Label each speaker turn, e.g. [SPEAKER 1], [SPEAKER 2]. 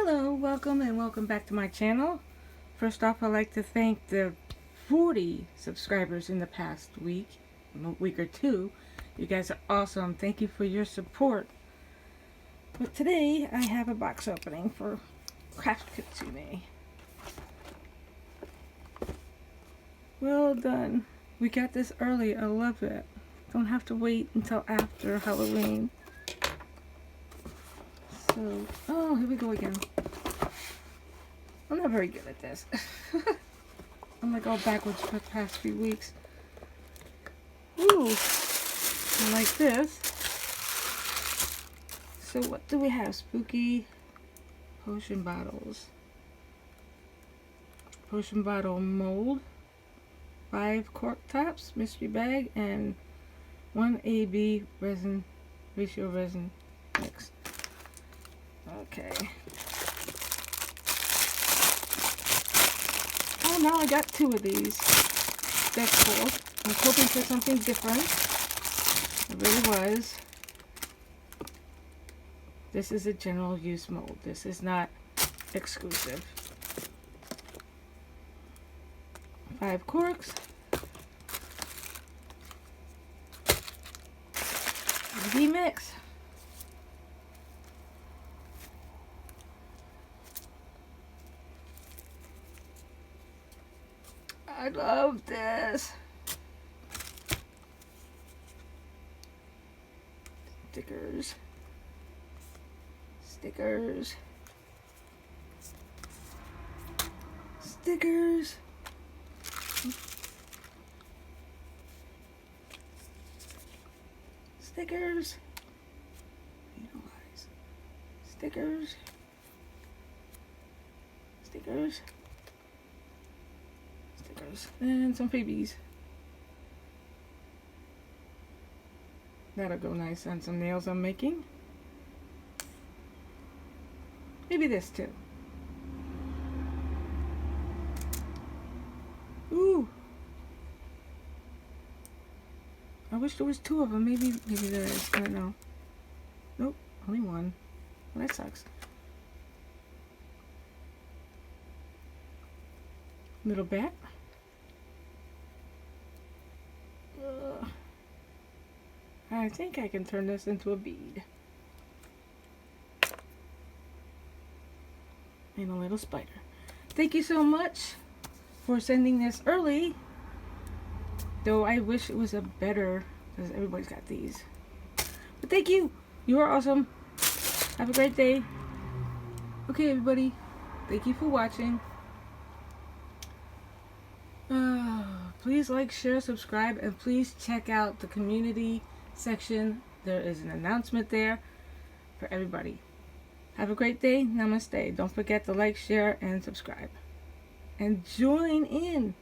[SPEAKER 1] Hello, welcome and welcome back to my channel. First off, I'd like to thank the 40 subscribers in the past week or two. You guys are awesome. Thank you for your support. But today I have a box opening for Craft Kitsune. Well done. We got this early. I love it. Don't have to wait until after Halloween. So, oh, here we go again. I'm not very good at this. I'm like all backwards for the past few weeks. Ooh, I like this. So what do we have? Spooky potion bottles. Potion bottle mold. 5 cork tops, mystery bag, and 1 AB resin, ratio resin mix. Okay. Oh, now I got 2 of these. That's cool. I was hoping for something different. It really was. This is a general use mold. This is not exclusive. 5 corks. AB mix. I love this. Stickers. Stickers. Stickers. Stickers. Stickers. Stickers. Stickers. And some freebies. That'll go nice on some nails I'm making. Maybe this too. Ooh. I wish there was 2 of them. Maybe there is. I don't know. Nope, only 1. Well, that sucks. Little bat. I think I can turn this into a bead. And a little spider. Thank you so much for sending this early. Though I wish it was a better, because everybody's got these. But thank you. You are awesome. Have a great day. Okay, everybody. Thank you for watching. Please like, share, subscribe, and please check out the community section. There is an announcement there for everybody. Have a great day. Namaste. Don't forget to like, share, and subscribe. And join in.